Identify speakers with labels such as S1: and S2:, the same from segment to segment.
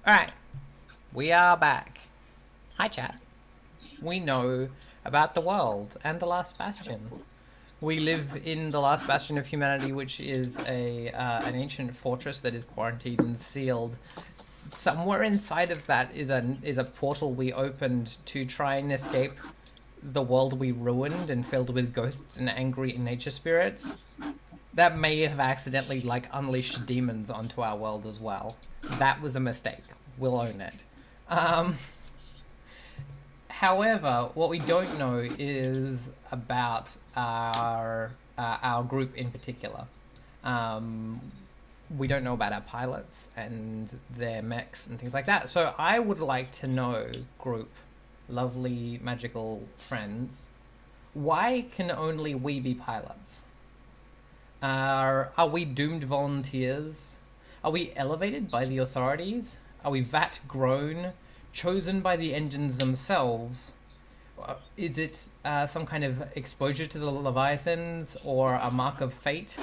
S1: Alright, we are back. Hi, chat. We know about the world and the last bastion. We live in the last bastion of humanity, which is an ancient fortress that is quarantined and sealed. Somewhere inside of that is a portal we opened to try and escape the world we ruined and filled with ghosts and angry nature spirits. That may have accidentally unleashed demons onto our world as well. That was a mistake. We'll own it. Um, However, what we don't know is about our group in particular. Um, we don't know about our pilots and their mechs and things like that. So I would like to know, group, lovely magical friends, why can only we be pilots? Are we doomed volunteers? Are we elevated by the authorities? Are we vat grown, chosen by the engines themselves? Is it some kind of exposure to the Leviathans or a mark of fate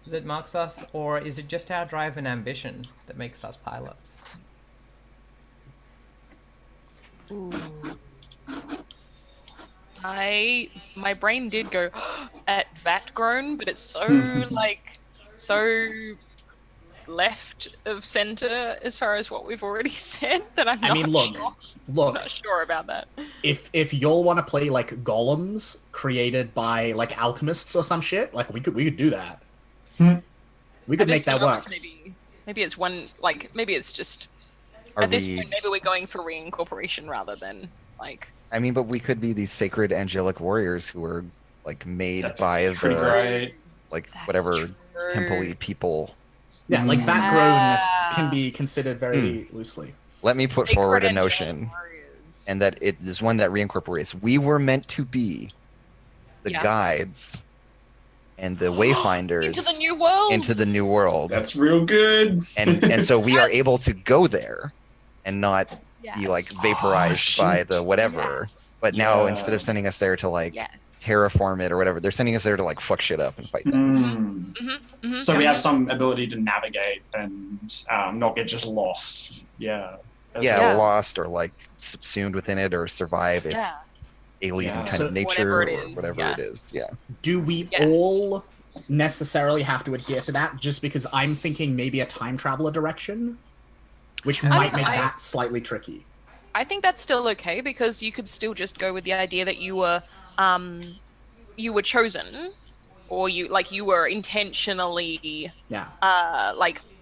S1: that marks us? Or is it just our drive and ambition that makes us pilots?
S2: Ooh. My brain did go at vat grown, but it's so so left of center as far as what we've already said that I'm not sure about that.
S3: If y'all want to play like golems created by like alchemists or some shit, like we could do that. We could make that work.
S2: Maybe it's one maybe it's just at this point maybe we're going for reincorporation rather than like.
S4: I mean, but we could be these sacred angelic warriors who are like made by
S5: great.
S4: Whatever temple-y people.
S3: Yeah, like vat grown can be considered very loosely.
S4: Let me put forward a notion, and that it is one that reincorporates. We were meant to be the guides and the wayfinders
S2: into the new world.
S5: That's real good.
S4: And so we are able to go there and not be like vaporized by the whatever. But now instead of sending us there to terraform it or whatever, they're sending us there to fuck shit up and fight things.
S5: So we have some ability to navigate and not get just lost.
S4: Lost or subsumed within it or survive its alien kind of nature or whatever it is. Yeah.
S3: Do we all necessarily have to adhere to that? Just because I'm thinking maybe a time traveler direction, which might make that slightly tricky.
S2: I think that's still okay because you could still just go with the idea that you were chosen, or you were intentionally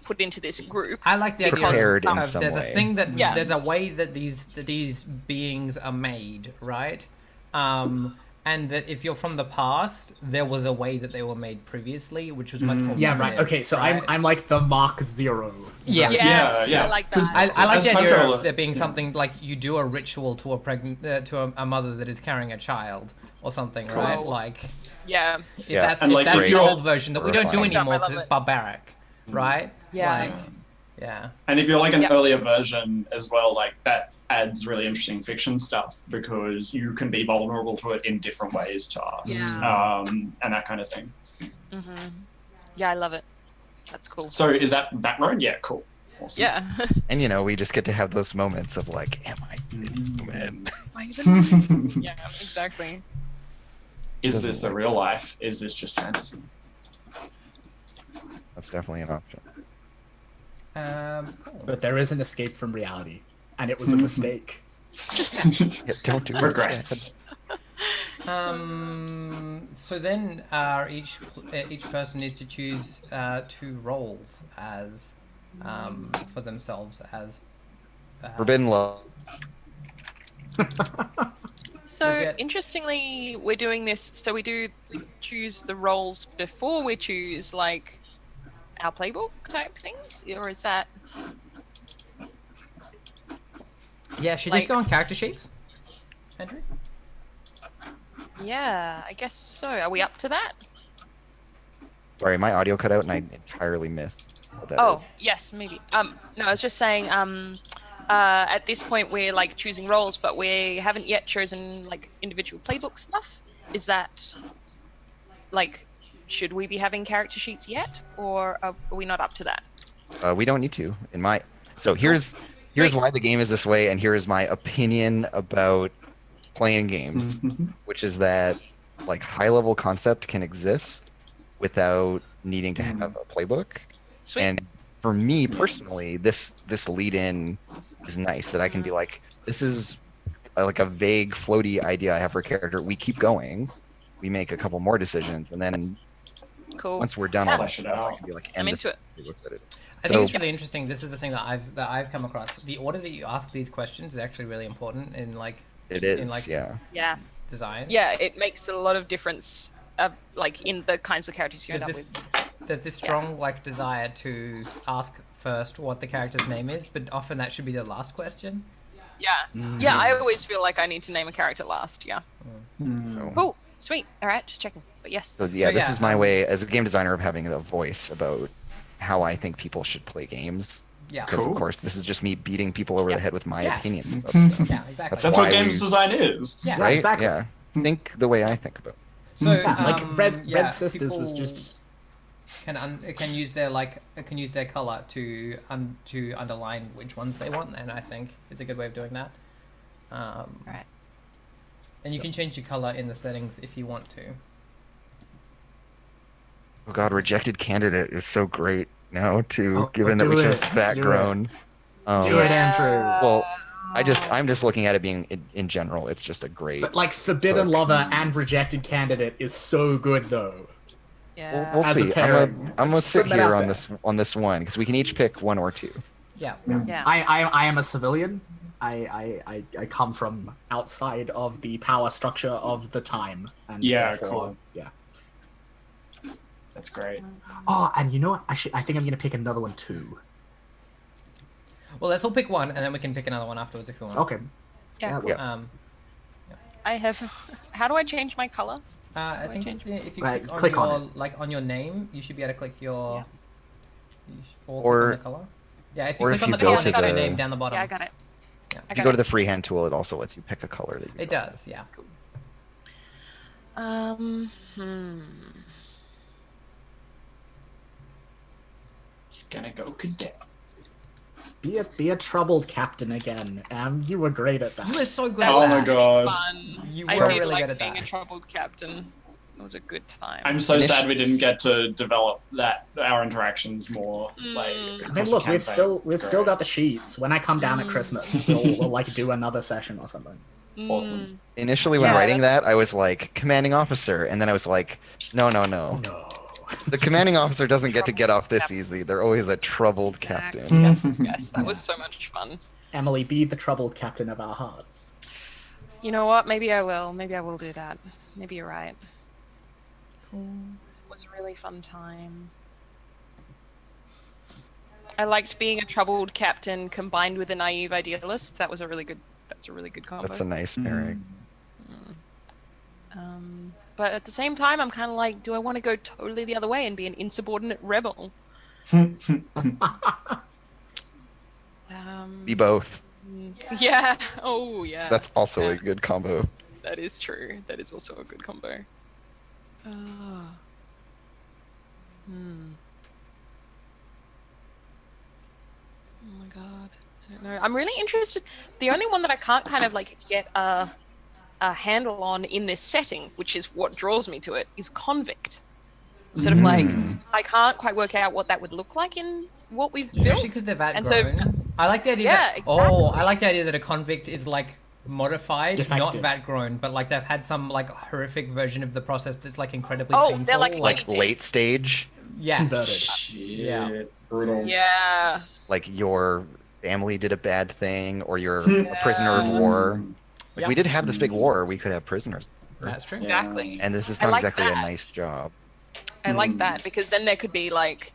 S2: put into this group.
S1: I like the idea of there's
S4: way.
S1: A thing that there's a way that these beings are made, right? And that if you're from the past, there was a way that they were made previously, which was much more.
S3: Yeah, right. Okay, so right? I'm like the Mach 0.
S1: Yeah,
S2: I like that.
S1: I like the idea of there being something like you do a ritual to a mother that is carrying a child or something, right? If that's the old version that we don't do anymore because it's barbaric, right?
S2: Yeah.
S5: And if you're like an earlier version as well, that adds really interesting fiction stuff because you can be vulnerable to it in different ways to us, and that kind of thing.
S2: Yeah, I love it. That's cool.
S5: So is that background? Yeah, cool. Awesome.
S2: Yeah.
S4: And we just get to have those moments of am I human?
S2: Yeah, exactly.
S5: Is this the real life? Is this just fantasy?
S4: That's definitely an option.
S1: Cool.
S3: But there is an escape from reality, and it was a mistake.
S4: Don't do
S5: regrets.
S1: So then, each person is to choose 2 roles as for themselves as
S4: forbidden love.
S2: So interestingly, we're doing this. So we choose the roles before we choose our playbook type things, or is that?
S1: Yeah, should this go on character sheets, Andrew?
S2: Yeah, I guess so. Are we up to that?
S4: Sorry, my audio cut out and I entirely missed what that is.
S2: Yes, maybe. No, I was just saying. At this point, we're choosing roles, but we haven't yet chosen individual playbook stuff. Is that should we be having character sheets yet, or are we not up to that?
S4: We don't need to. So here's here's why the game is this way, and here is my opinion about playing games, which is that like high-level concept can exist without needing to have a playbook.
S2: Sweet.
S4: And for me personally, this lead-in is nice that I can be like, this is like a vague, floaty idea I have for a character. We keep going, we make a couple more decisions, and then once we're done,
S5: Flesh it out.
S4: I can be like,
S2: I'm into it.
S1: I think it's really interesting. This is the thing that I've come across. The order that you ask these questions is actually really important in like
S2: yeah
S1: design.
S2: Yeah, it makes a lot of difference, like in the kinds of characters you end up with.
S1: There's this strong like desire to ask first what the character's name is, but often that should be the last question.
S2: Yeah, I always feel like I need to name a character last. Yeah. Cool. Sweet. All right, just checking. But yes.
S4: So this is my way as a game designer of having a voice about how I think people should play games.
S1: Yeah.
S4: Because of course this is just me beating people over the head with my opinions about stuff.
S1: Yeah, exactly.
S5: That's what games design is.
S1: Yeah,
S4: right?
S3: exactly.
S4: Yeah. Think the way I think about it.
S1: So
S3: like Red Sisters was just
S1: can use their color to underline which ones they want, and I think is a good way of doing that.
S2: Right.
S1: And you can change your color in the settings if you want to.
S4: Oh god, rejected candidate is so great now too, given that we chose background.
S3: Do it, Andrew.
S4: Well, I'm just looking at it being in general. It's just a great.
S3: But like Forbidden Lover and Rejected Candidate is so good though.
S2: Yeah.
S4: We'll
S3: As a
S4: see.
S3: pairing.
S4: I'm gonna sit
S3: Put that
S4: here
S3: out
S4: on
S3: there.
S4: this one because we can each pick one or two.
S1: Yeah.
S2: Yeah.
S3: I am a civilian. I come from outside of the power structure of the time. And
S5: cool.
S3: Yeah.
S5: That's great.
S3: Oh, and you know what? Actually, I think I'm gonna pick another one too.
S1: Well, let's all pick one, and then we can pick another one afterwards if you want.
S3: Okay.
S2: Yeah.
S3: Cool.
S4: Yes.
S2: I have. How do I change my color?
S1: I think it's, if you
S3: click on it.
S1: Like on your name, you should be able to click your.
S4: Or-
S1: click on the color. Yeah, if you
S4: or
S1: click
S4: if
S1: on
S4: you
S1: the
S4: go
S1: color
S4: to
S1: next to your
S4: the-
S1: name down the bottom.
S2: Yeah, I got it.
S1: Yeah.
S2: I
S4: If you
S2: got
S4: go to the freehand tool, it also lets you pick a color that you.
S1: It does, yeah.
S5: Gonna go cadet.
S3: Be a troubled captain again. You were great at that.
S1: You were so good
S5: Oh
S1: at
S5: my
S1: that.
S5: god.
S2: Fun.
S1: You
S2: I
S1: were
S2: did
S1: really
S2: like
S1: good at
S2: being
S1: that.
S2: a troubled captain. It was a good time.
S5: I'm so sad we didn't get to develop our interactions more. Like,
S3: I mean, look, we've still got the sheets. When I come down at Christmas, we'll like do another session or something.
S5: Awesome.
S4: Initially, when
S2: Yeah,
S4: writing that, I was like commanding officer, and then I was like, no.
S3: No.
S4: The commanding officer doesn't get off this easy. They're always a troubled captain.
S2: Yes, that was so much fun.
S3: Emily, be the troubled captain of our hearts.
S2: You know what? Maybe I will. Maybe I will do that. Maybe you're right. It was a really fun time. I liked being a troubled captain combined with a naive idealist. That was a really good. That's a really good combo.
S4: That's a nice pairing.
S2: But at the same time, I'm kind of like, do I want to go totally the other way and be an insubordinate rebel?
S4: Be both.
S2: Yeah. Oh, yeah.
S4: That's also
S2: Yeah.
S4: a good combo.
S2: That is true. That is also a good combo. Oh my god. I don't know. I'm really interested. The only one that I can't kind of like get a handle on in this setting, which is what draws me to it, is convict. Sort of like, I can't quite work out what that would look like in what we've built.
S1: Especially because they're vat
S2: And
S1: grown.
S2: so-
S1: I like the idea
S2: Yeah,
S1: that.
S2: exactly.
S1: Oh, I like the idea that a convict is like modified, not
S3: Defective.
S1: vat grown, but like they've had some like horrific version of the process that's like incredibly
S2: Oh,
S1: painful.
S2: they're like
S4: Late stage,
S1: yeah,
S3: Converted.
S5: Shit.
S1: Yeah.
S5: Brutal.
S2: Yeah.
S4: like your family did a bad thing, or you're a prisoner of war. Like
S1: Yeah.
S4: we did have this big war. We could have prisoners,
S1: that's true.
S2: Exactly.
S4: and this is
S2: I
S4: not
S2: like
S4: exactly
S2: that.
S4: a nice job.
S2: I like that because then there could be like,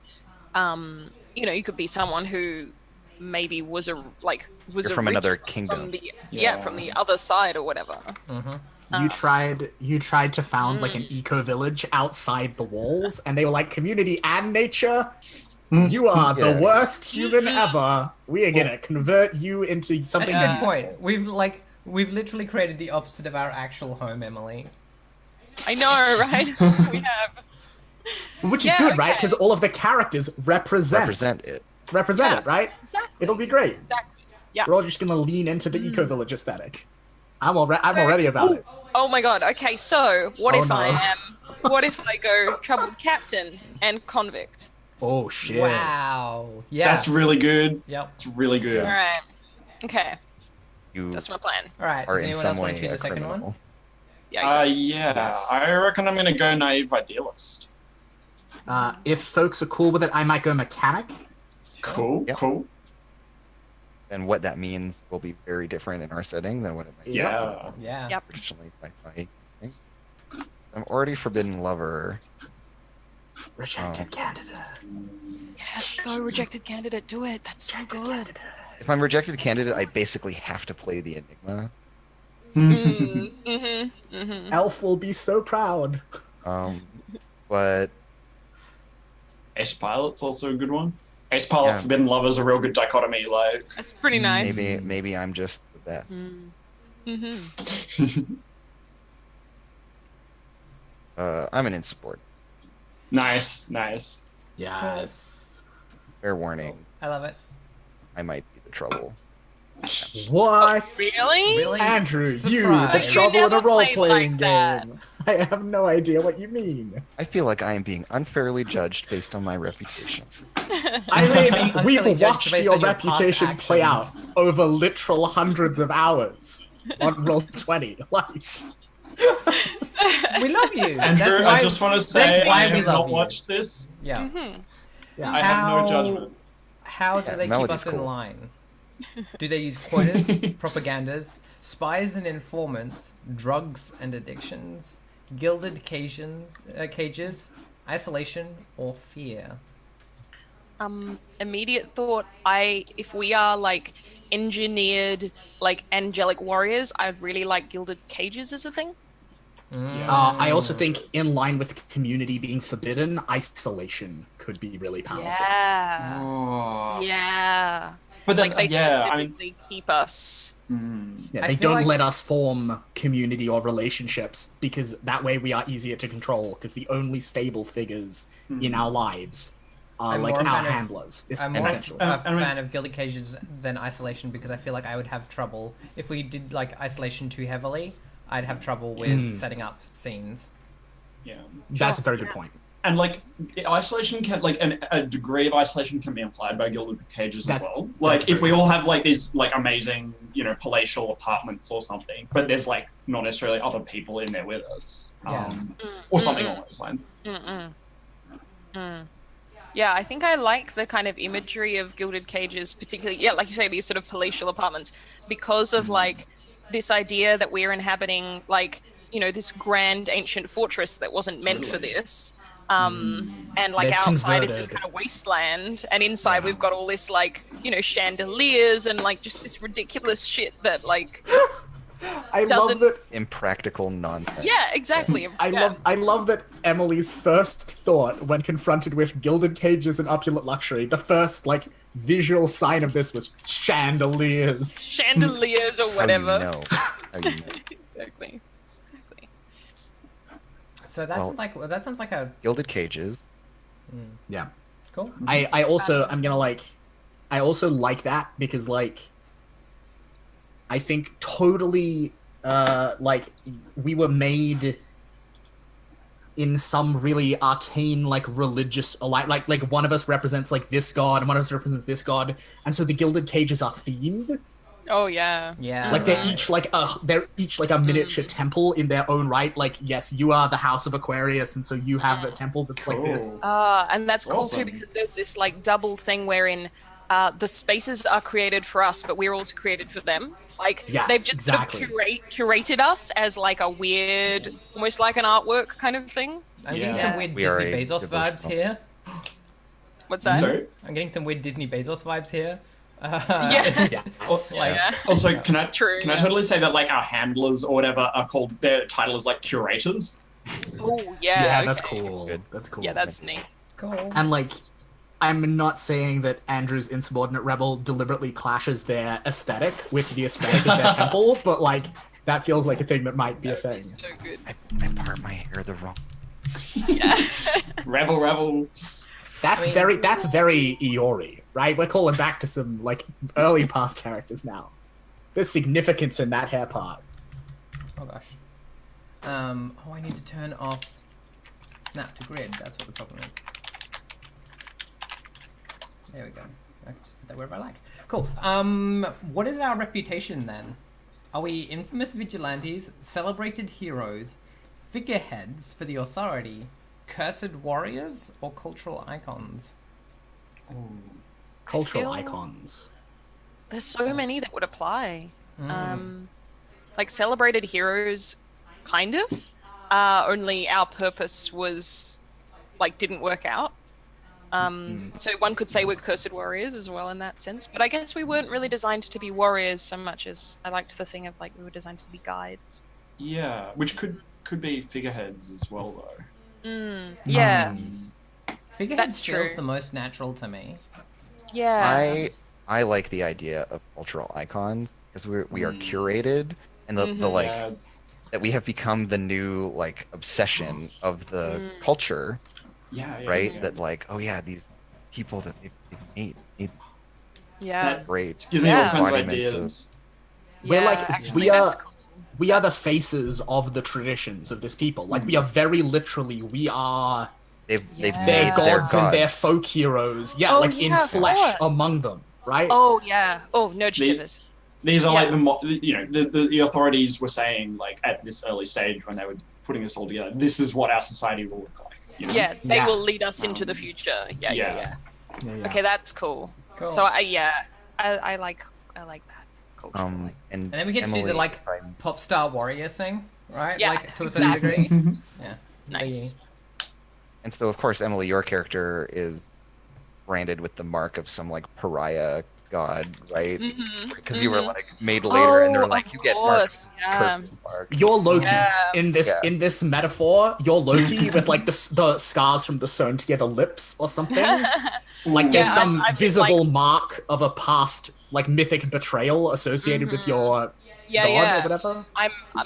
S2: you could be someone who maybe was
S4: You're from another kingdom.
S2: From the other side or whatever.
S3: You tried to found like an eco village outside the walls, and they were like, community and nature. You are the
S4: Yeah.
S3: worst human ever. We are gonna convert you into
S1: That's
S3: something
S1: a good
S3: useful.
S1: point. We've literally created the opposite of our actual home, Emily.
S2: I know, right? We have.
S3: Which is
S2: Yeah,
S3: good, right?
S2: okay.
S3: Because all of the characters represent
S4: Represent it.
S3: it, right?
S2: Exactly.
S3: It'll be great.
S2: Exactly.
S3: We're all just gonna lean into the eco village aesthetic. I'm already about it.
S2: Oh my god. Okay, so what
S3: Oh,
S2: if
S3: no.
S2: what if I go troubled captain and convict?
S3: Oh shit.
S1: Wow. Yeah.
S5: That's really good.
S1: Yep.
S5: It's really good.
S2: All right. Okay,
S4: You
S2: that's my plan.
S1: All right.
S4: are
S1: Does
S4: in
S1: anyone
S4: some
S1: else want
S4: way
S1: to choose
S4: a
S1: a second
S4: criminal.
S1: one?
S2: Yeah.
S5: Yeah,
S3: Yes.
S5: I reckon I'm gonna go naive idealist.
S3: If folks are cool with it, I might go mechanic.
S5: Cool,
S4: Yep.
S5: cool.
S4: And what that means will be very different in our setting than what it might be
S5: Yeah.
S1: Yeah.
S2: Yep.
S4: traditionally sci-fi. I'm already forbidden lover.
S3: Rejected candidate.
S2: Yes, go rejected candidate. Do it. That's so good.
S4: If I'm rejected candidate, I basically have to play the Enigma.
S3: Elf will be so proud.
S4: But
S5: Ace Pilot's also a good one. Ace Pilot,
S4: Yeah.
S5: Forbidden Lover's a real good dichotomy. Like,
S2: That's pretty nice.
S4: maybe I'm just the best. I'm an insubordinate.
S5: nice.
S3: Yes.
S4: Fair warning,
S1: I love it.
S4: I might be the trouble.
S3: What?
S2: Really?
S1: Really?
S3: Andrew, you, the
S1: Surprise.
S2: You
S3: trouble in a
S2: never played
S3: role-playing
S2: like that.
S3: game. I have no idea what you mean.
S4: I feel like I am being unfairly judged based on my reputation.
S3: I
S1: Being
S3: mean,
S1: unfairly
S3: we've
S1: judged
S3: watched
S1: based
S3: your
S1: on your past
S3: reputation play out
S1: actions.
S3: over literal hundreds of hours on Roll20. Like,
S1: We love you.
S5: Andrew,
S1: That's why,
S5: I just want to
S1: that's
S5: say
S1: why
S5: I
S1: we
S5: have
S1: love
S5: not
S1: you.
S5: watched this.
S1: Yeah.
S3: yeah.
S5: I have no judgment.
S1: How do
S4: Yeah,
S1: they keep
S4: Melody's
S1: us in
S4: cool.
S1: line? Do they use quotas, propagandas, spies and informants, drugs and addictions, gilded cages, isolation, or fear?
S2: Immediate thought, if we are like engineered like angelic warriors, I'd really like gilded cages as a thing.
S3: I also think, in line with community being forbidden, isolation could be really powerful.
S2: Yeah.
S5: Oh.
S2: Yeah.
S5: But then,
S2: Like they
S5: yeah, I mean,
S2: specifically keep us.
S3: Yeah,
S1: I
S3: they
S1: feel
S3: don't
S1: like-
S3: let us form community or relationships because that way we are easier to control because the only stable figures in our lives are
S1: I'm
S3: like
S1: more a
S3: our
S1: fan of-
S3: handlers,
S1: I'm more
S3: essentially.
S1: a
S5: I mean-
S1: fan of gilded cages than isolation because I feel like I would have trouble if we did like isolation too heavily. I'd have trouble with setting up scenes.
S5: yeah.
S3: That's a very good point.
S5: And like isolation can a degree of isolation can be implied by gilded cages
S3: That-
S5: as well.
S3: that's
S5: Like if
S3: very
S5: we all have like these like amazing, palatial apartments or something, but there's like not necessarily other people in there with us.
S1: Yeah.
S5: Or something along those lines.
S2: Yeah, I think I like the kind of imagery of gilded cages, particularly, yeah, like you say, these sort of palatial apartments, because of like this idea that we're inhabiting like, this grand ancient fortress that wasn't meant for this. And like
S3: They've
S2: outside is this
S3: converted.
S2: kind of wasteland, and inside we've got all this like, chandeliers and like just this ridiculous shit that like,
S3: I love
S2: doesn't-
S3: that.
S4: Impractical nonsense.
S2: yeah, exactly.
S3: I love that Emily's first thought when confronted with gilded cages and opulent luxury, the first like visual sign of this was chandeliers.
S2: Chandeliers or
S4: How
S2: whatever.
S4: you know? How you know?
S2: Exactly.
S1: So that sounds like a
S4: Gilded cages.
S3: Yeah.
S1: cool.
S3: I also I also like that because like I think totally like we were made in some really arcane like religious like one of us represents like this god and one of us represents this god, and so the gilded cages are themed.
S2: Oh yeah.
S1: Yeah.
S3: Like they're each like a miniature temple in their own right. Like yes, you are the house of Aquarius, and so you have a temple that's like this.
S2: And that's cool
S5: Awesome.
S2: too because there's this like double thing wherein the spaces are created for us, but we're also created for them. Like
S3: Yeah,
S2: they've just sort of
S3: exactly.
S2: curated us as like a weird, almost like an artwork kind of thing.
S1: I'm getting
S5: Yeah.
S1: some weird
S4: We are
S1: Disney
S4: a
S1: Bezos vibes
S4: devotional-
S1: here.
S2: What's that?
S5: So
S1: I'm getting some weird Disney Bezos vibes here.
S2: Yeah.
S3: Yeah.
S2: Yeah.
S5: also can I
S2: True,
S5: can I
S2: yeah.
S5: totally say that like our handlers or whatever are called, their title is like curators?
S2: Oh yeah.
S3: Yeah,
S2: okay.
S3: that's cool.
S4: Good.
S3: That's cool.
S2: Yeah, that's neat.
S1: Cool.
S3: And like, I'm not saying that Andrew's Insubordinate Rebel deliberately clashes their aesthetic with the aesthetic of their temple, but like that feels like a thing that might be a thing.
S2: So good.
S4: I part my hair the wrong.
S2: Yeah.
S5: Rebel.
S3: That's very Iori, right? We're calling back to some like early past characters now. There's significance in that hair part.
S1: Oh gosh. Oh, I need to turn off snap to grid. That's what the problem is. There we go. I can just put that wherever I like. Cool. What is our reputation then? Are we infamous vigilantes, celebrated heroes, figureheads for the authority, cursed warriors, or cultural icons?
S3: Cultural icons.
S2: There's so many that would apply. Like celebrated heroes, kind of. Only our purpose was, like, didn't work out. So one could say we're cursed warriors as well in that sense. But I guess we weren't really designed to be warriors so much as I liked the thing of, like, we were designed to be guides.
S5: Yeah, which could be figureheads as well, though.
S2: Yeah.
S1: Figureheads feels the most natural to me.
S2: Yeah.
S4: I like the idea of cultural icons because we are curated, and the like that we have become the new like obsession of the culture. Right. That like, oh yeah, these people that they've made. Great.
S5: Gives me all kinds of ideas.
S3: We're like
S2: actually,
S3: we are the faces of the traditions of this people. Like we are very literally
S4: they've
S3: their gods and their folk heroes. Yeah, in flesh among them. Right?
S2: Oh yeah. Oh, nerd tippers.
S5: These are like the authorities were saying like at this early stage when they were putting this all together, this is what our society will look like. You know?
S2: Yeah, they will lead us into the future. Yeah. Okay, that's cool. So I like that culture.
S1: And then we get to do the like pop star warrior thing, right?
S2: Yeah,
S1: like to a certain degree. Yeah.
S2: Nice.
S4: And so of course, Emily, your character is branded with the mark of some like pariah god, right? Because you were like made later, and they're like, you get marks.
S3: You're Loki in this metaphor. You're Loki with like the scars from the sewn together lips or something. Like there's some visible mark of a past like mythic betrayal associated with your god or whatever.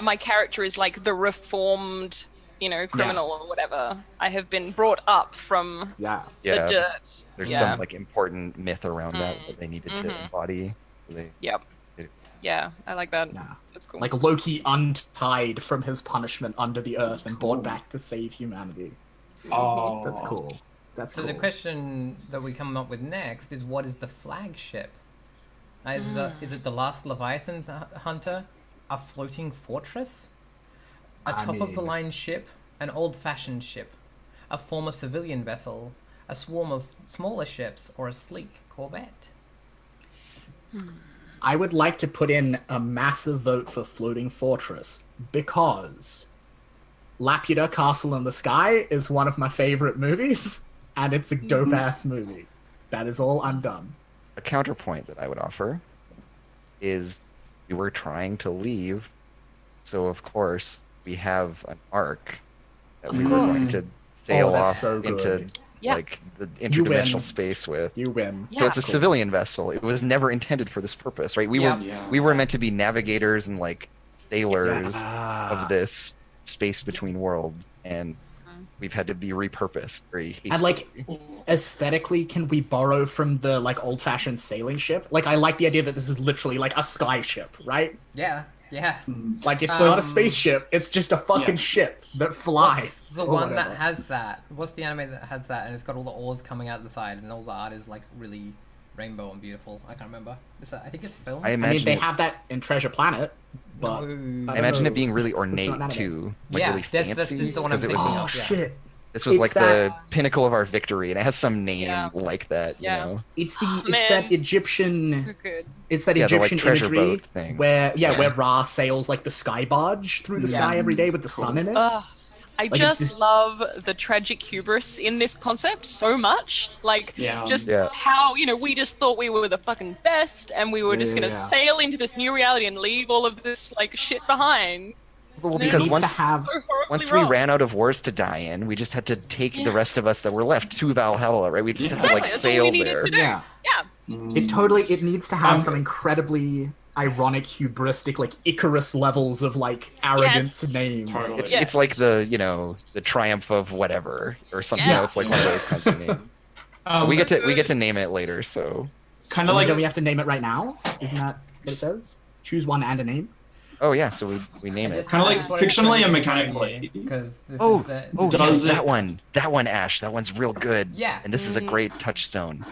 S2: My character is like the reformed, criminal or whatever. I have been brought up from the dirt.
S4: There's some like important myth around that they needed to embody.
S2: Yeah, I like that. Yeah. That's cool.
S3: Like Loki untied from his punishment under the earth and brought back to save humanity.
S5: Oh,
S3: that's cool.
S1: So the question that we come up with next is, what is the flagship? Is it the last Leviathan hunter, a floating fortress, a top-of-the-line ship, an old-fashioned ship, a former civilian vessel, a swarm of smaller ships, or a sleek corvette?
S3: I would like to put in a massive vote for Floating Fortress because Laputa Castle in the Sky is one of my favorite movies, and it's a dope-ass movie. That is all I'm done.
S4: A counterpoint that I would offer is we were trying to leave, so of course we have an arc that we were going to sail off into like the interdimensional space with.
S3: You win.
S4: So it's a civilian vessel. It was never intended for this purpose, right? We were meant to be navigators and like sailors of this space between worlds, and we've had to be repurposed very hastily.
S3: And like aesthetically, can we borrow from the like old-fashioned sailing ship? Like I like the idea that this is literally like a sky ship, right?
S1: Yeah.
S3: Like it's not a spaceship, it's just a fucking ship that flies.
S1: What's the one that has that? What's the anime that has that and it's got all the oars coming out the side and all the art is like really rainbow and beautiful? I can't remember. I think it's a film.
S3: I mean, they have that in Treasure Planet, but
S4: I imagine it being really ornate too. Like really fancy.
S1: This is the one I'm thinking of.
S3: Shit.
S4: This was like the pinnacle of our victory, and it has some name like that, you know.
S3: It's that Egyptian.
S2: So good.
S3: It's that Egyptian
S4: the, like, treasure
S3: imagery
S4: boat thing.
S3: where Ra sails like the sky barge through the sky every day with the sun in it.
S2: I just love the tragic hubris in this concept so much. Like, how, we just thought we were the fucking best, and we were just gonna sail into this new reality and leave all of this like shit behind.
S4: Well, because once we ran out of wars to die in, we just had to take the rest of us that were left to Valhalla, right? We just had to like sail there.
S3: It needs to have some incredibly ironic, hubristic, like Icarus levels of like arrogance name.
S5: Totally.
S4: It's like the triumph of whatever or something else, like one of those kinds of names. we get to name it later, so
S5: kind of like
S3: don't we have to name it right now? Isn't that what it says? Choose one and a name.
S4: oh yeah, so we name it.
S5: kind of like fictionally and mechanically.
S1: Because this
S4: Oh,
S1: is the
S5: Does
S4: yeah,
S5: it-
S4: that one, Ash, that one's real good.
S1: Yeah.
S4: And this is a great touchstone.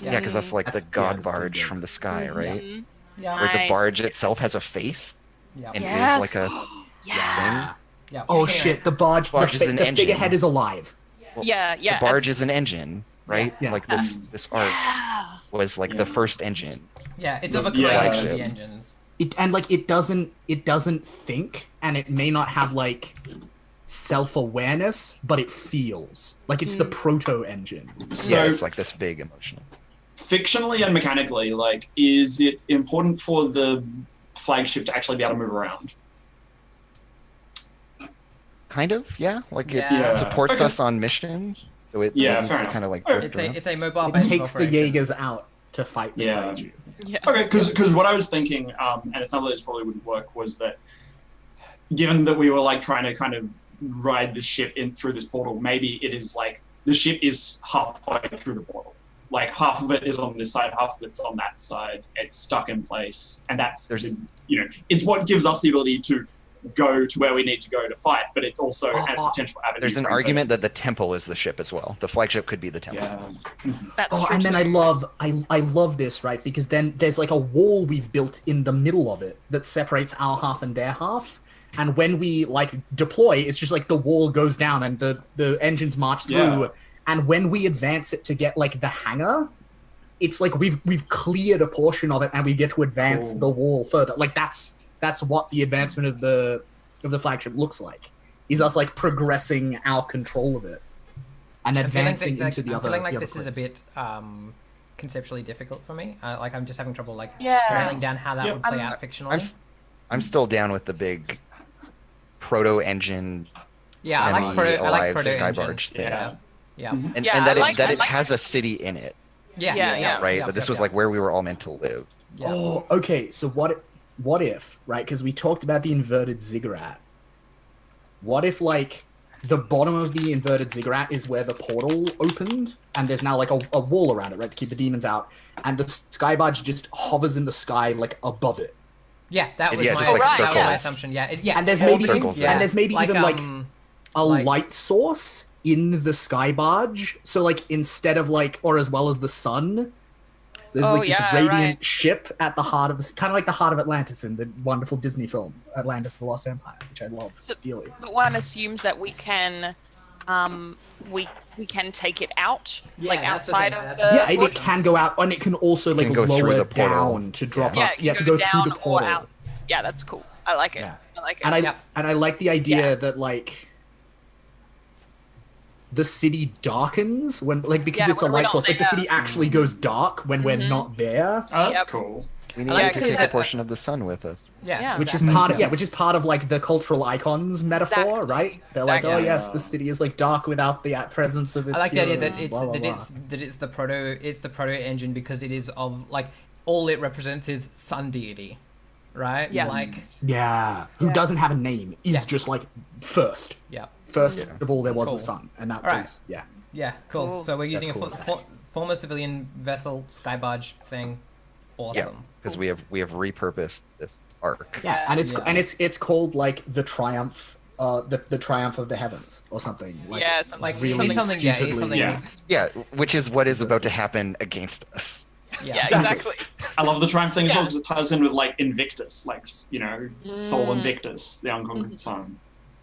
S4: Yeah, because that's like the god barge from the sky, right?
S1: yeah.
S4: Where the
S2: Nice.
S4: barge itself has a face
S1: Yeah.
S4: and
S2: Yes.
S4: is like a
S2: Yeah.
S1: Yeah.
S3: Oh
S1: Anyway,
S3: shit! The barge,
S4: Barge is
S3: the,
S4: an
S3: the
S4: engine.
S3: figurehead is alive.
S2: Yeah.
S4: the barge is an engine, right?
S3: Yeah.
S4: Like this arc was like the first engine.
S1: Yeah, it's of a
S5: Yeah.
S1: collection of
S4: Flagship.
S1: the engines.
S3: It doesn't think, and it may not have like self-awareness, but it feels like it's the proto engine.
S5: So
S4: Yeah, it's like this big emotional.
S5: fictionally and mechanically, like, is it important for the flagship to actually be able to move around?
S4: Kind of, yeah. Like it
S1: Yeah.
S4: supports
S5: Okay.
S4: us on missions, so it
S5: Yeah,
S4: needs
S5: fair
S4: to
S5: enough.
S4: kind of like
S5: Okay.
S4: drift
S1: It's
S4: around.
S1: a mobile
S3: It
S1: base
S3: takes the Jaegers out to fight the
S5: Yeah.
S3: kaiju.
S2: Yeah.
S5: Okay, because what I was thinking, and it sounds like this probably wouldn't work, was that given that we were like trying to kind of ride the ship in through this portal, maybe it is like the ship is halfway through the portal. Like half of it is on this side, half of it's on that side. It's stuck in place, and that's it's what gives us the ability to go to where we need to go to fight. But it's also a potential avenue.
S4: There's an
S5: for
S4: argument that the
S5: incursions.
S4: temple is the ship as well. The flagship could be the temple.
S5: Yeah.
S2: That's
S3: Oh,
S2: true
S3: and then
S2: too.
S3: I love this, right? Because then there's like a wall we've built in the middle of it that separates our half and their half. And when we like deploy, it's just like the wall goes down and the engines march through.
S5: Yeah.
S3: And when we advance it to get like the hangar, it's like we've cleared a portion of it and we get to advance
S5: Cool.
S3: the wall further. Like that's what the advancement of the flagship looks like. Is us like progressing our control of it and advancing into the
S1: I'm
S3: other.
S1: feeling like
S3: the
S1: this
S3: other
S1: is a
S3: place.
S1: bit conceptually difficult for me. Like I'm just having trouble like
S2: Yeah.
S1: nailing down how that
S5: Yep.
S1: would play out fictionally.
S4: I'm still down with the big proto engine.
S1: Yeah, I like proto. I like
S4: semi-alive
S1: proto
S4: sky
S1: engine.
S4: barge thing.
S1: Yeah, yeah,
S4: And,
S2: Yeah,
S4: and that
S2: I like-
S4: it
S2: I like-
S4: has a city in it,
S1: yeah,
S2: Yeah.
S4: right?
S1: yeah,
S4: That this
S1: yeah,
S4: was
S1: yeah.
S4: like where we were all meant to live.
S1: Yeah.
S3: Oh, okay. So what if, right? Because we talked about the inverted ziggurat. What if, like, the bottom of the inverted ziggurat is where the portal opened, and there's now like a wall around it, right, to keep the demons out, and the sky barge just hovers in the sky like above it.
S1: Yeah, that was
S4: Yeah,
S1: my
S4: just,
S2: like,
S1: that was my
S2: circles.
S1: assumption. Yeah, yeah.
S3: And there's
S1: all
S3: maybe
S1: the-
S4: circles,
S1: yeah.
S3: and there's maybe even like a
S1: like-
S3: light source in the sky barge. So like instead of like, or as well as the sun, there's
S2: Oh,
S3: like this
S2: yeah,
S3: radiant
S2: right.
S3: ship at the heart of this, kind of like the heart of Atlantis in the wonderful Disney film Atlantis: The Lost Empire, which I love
S2: So-
S3: dearly.
S2: But one assumes that we can, we can take it out,
S1: Yeah,
S2: like
S1: that's the
S2: outside
S1: thing,
S2: of
S1: that's
S2: the.
S1: the-
S3: Yeah, and it
S2: portal.
S3: can go out, and it can also like
S4: can go through
S3: lower
S4: the portal.
S3: down to drop
S2: Yeah,
S3: us.
S2: it
S3: Yeah,
S2: can
S3: to go
S2: down
S3: through the
S2: or
S3: portal.
S2: out. Yeah, that's cool. I like it.
S3: Yeah.
S2: I like it.
S3: And
S1: Yeah.
S3: I like the idea
S2: Yeah.
S3: that like the city darkens when like because
S2: Yeah,
S3: it's a
S2: when we're
S3: light
S2: not
S3: source. Like the
S2: there.
S3: city actually goes dark when we're not there.
S5: Oh, that's
S2: Yep.
S5: cool.
S4: We need
S1: like
S4: to
S2: because
S4: take a
S2: that-
S4: portion of the sun with us.
S1: Yeah,
S2: Yeah.
S3: Which is
S1: exactly.
S3: part of like the cultural icons metaphor,
S2: Exactly.
S3: right? They're like, oh
S2: Exactly.
S3: yes, the city is like dark without the presence of its.
S1: I like the idea that
S3: heroes,
S1: it's
S3: blah, blah,
S1: that
S3: blah.
S1: it's the proto engine because it is of like all it represents is sun deity, right?
S2: Yeah.
S1: Like
S3: Yeah, who
S2: Yeah.
S3: doesn't have a name is
S1: Yeah.
S3: just like first.
S1: yeah,
S3: First
S4: Yeah.
S3: of all, there was
S1: Cool.
S3: the sun, and that
S1: Alright.
S3: was yeah.
S1: yeah, cool.
S2: Cool.
S1: So we're using
S3: That's
S1: a
S3: cool.
S1: former civilian vessel sky barge thing.
S4: Yeah,
S1: Awesome.
S4: because we have repurposed this arc.
S3: Yeah, and it's
S1: Yeah.
S3: and it's called like the triumph, the triumph of the heavens or something. Like,
S2: Yeah, something
S1: Like
S3: really
S1: it's something. Yeah, it's
S3: stupidly-
S1: something.
S5: Yeah.
S4: Yeah, which is what is about to happen against us.
S2: Yeah, exactly.
S5: I love the Triumph thing as well
S2: Yeah.
S5: because it ties in with like Invictus, like Soul
S2: Mm.
S5: Invictus, the unconquered sun.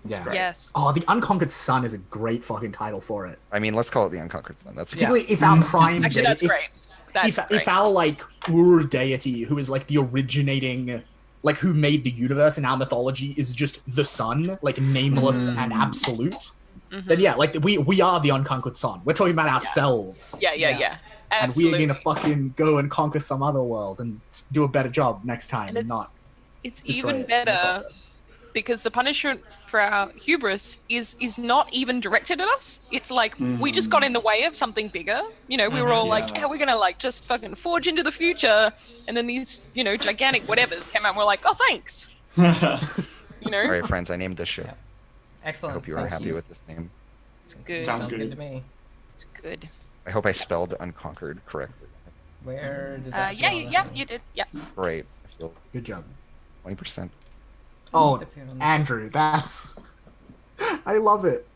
S3: yeah.
S2: Yes.
S3: Oh, the unconquered sun is a great fucking title for it.
S4: I mean, let's call it the Unconquered Sun. That's
S3: Particularly if our prime
S2: Actually,
S3: de-
S2: that's
S3: if,
S2: great. That's
S3: if,
S2: great.
S3: if our like Ur deity, who is like the originating, like who made the universe in our mythology, is just the sun, like nameless and absolute. Then yeah, like we are the unconquered sun. We're talking about ourselves.
S2: Yeah, yeah,
S1: Yeah.
S2: yeah.
S3: And
S2: Absolutely.
S3: we're gonna fucking go and conquer some other world and do a better job next time,
S2: And
S3: and not
S2: It's
S3: destroy
S2: even
S3: it in the
S2: better
S3: process.
S2: because the punishment for our hubris is not even directed at us. It's like we just got in the way of something bigger. You know, we were all like,
S5: Yeah.
S2: yeah, we're gonna like just fucking forge into the future, and then these gigantic whatevers came out. And we're like, oh, thanks. You know,
S4: all right, friends. I named this ship. I
S1: Excellent.
S4: hope you are
S1: Thank
S4: happy with this name.
S2: it's good.
S5: Sounds
S1: Sounds good
S5: good.
S1: to me.
S2: It's good.
S4: I hope I spelled Unconquered correctly.
S1: Where does that
S2: Yeah,
S1: appear on
S2: yeah,
S1: the-
S2: you did. Yeah.
S4: Great. I feel
S3: Good job.
S4: 20%.
S3: Oh,
S1: appear on the-
S3: Andrew, that's... I love it.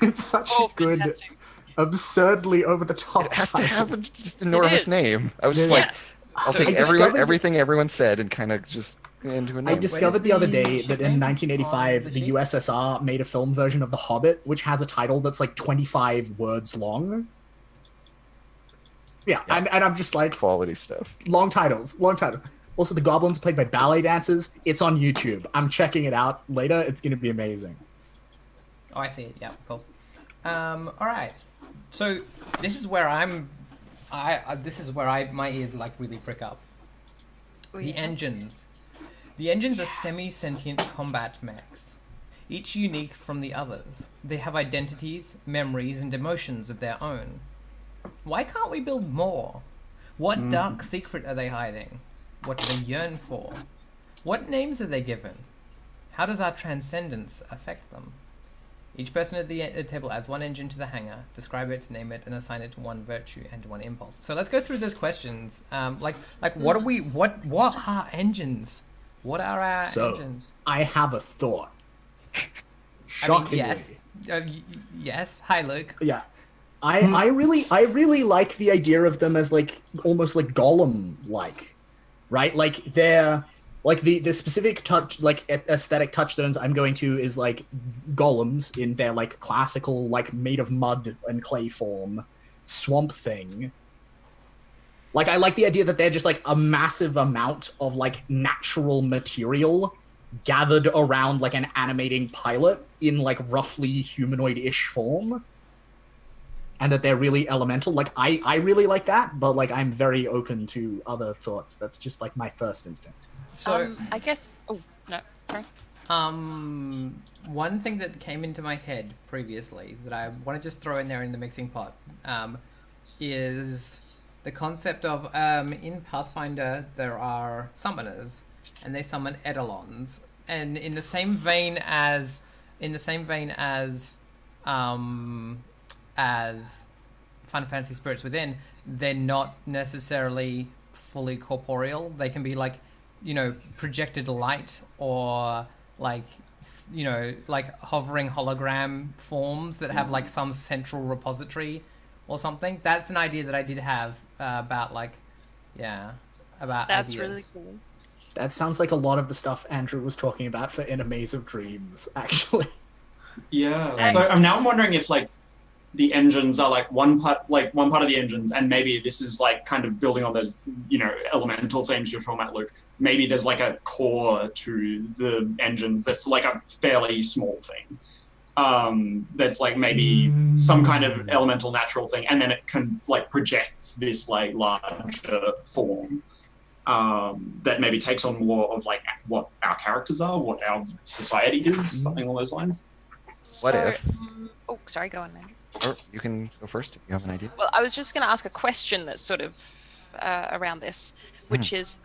S3: It's such
S2: Oh,
S3: a good,
S2: fantastic.
S3: absurdly over-the-top
S4: It has to
S3: title.
S4: have a just enormous
S2: is.
S4: name. I was just
S3: Yeah.
S4: like, I'll take
S3: I discovered-
S4: everything everyone said and kind of just into a name.
S3: I discovered the other day
S1: ship
S3: that in
S1: name
S3: 1985,
S1: on
S3: the
S1: the sheet?
S3: USSR made a film version of The Hobbit, which has a title that's like 25 words long. Yeah,
S4: Yeah.
S3: And I'm just like,
S4: Quality stuff.
S3: long titles, long title. Also, the goblins played by ballet dancers. It's on YouTube. I'm checking it out later. It's going to be amazing.
S1: Oh, I see it. Yeah, cool. All right. So this is where my ears like really prick up. The engines. The engines are semi-sentient combat mechs, each unique from the others. They have identities, memories, and emotions of their own. Why can't we build more? What dark secret are they hiding? What do they yearn for? What names are they given? How does our transcendence affect them? Each person at the table adds one engine to the hanger, describe it, name it, and assign it to one virtue and to one impulse. So let's go through those questions. What are engines? What are our engines?
S3: I have a thought.
S1: I mean,
S3: Shockingly.
S1: yes. Yes. Hi, Luke.
S3: Yeah. I really like the idea of them as like almost like Gollum like, right? Like they're like the specific touch like aesthetic touchstones I'm going to is like golems in their like classical like made of mud and clay form, swamp thing. Like I like the idea that they're just like a massive amount of like natural material gathered around like an animating pilot in like roughly humanoid-ish form. And that they're really elemental. Like I really like that, but like I'm very open to other thoughts. That's just like my first instinct.
S1: So,
S2: I guess. Oh no, sorry.
S1: one thing that came into my head previously that I want to just throw in there in the mixing pot, is the concept of in Pathfinder there are summoners, and they summon eidolons, and in the same vein as Final Fantasy Spirits Within, they're not necessarily fully corporeal. They can be like, projected light or like, like hovering hologram forms that have like some central repository or something. That's an idea that I did have about
S2: That's
S1: ideas.
S2: really cool.
S3: That sounds like a lot of the stuff Andrew was talking about for In a Maze of Dreams, actually.
S5: Yeah. So I'm wondering if like the engines are like one part of the engines, and maybe this is like kind of building on those elemental themes you're talking about, Luke. Maybe there's like a core to the engines that's like a fairly small thing. That's like maybe some kind of elemental natural thing, and then it can like projects this like larger form that maybe takes on more of like what our characters are, what our society is, something along those lines.
S4: What if?
S2: Oh, sorry. Go on, Andrew.
S4: Or you can go first if you have an idea.
S2: Well, I was just going to ask a question that's sort of around this, which is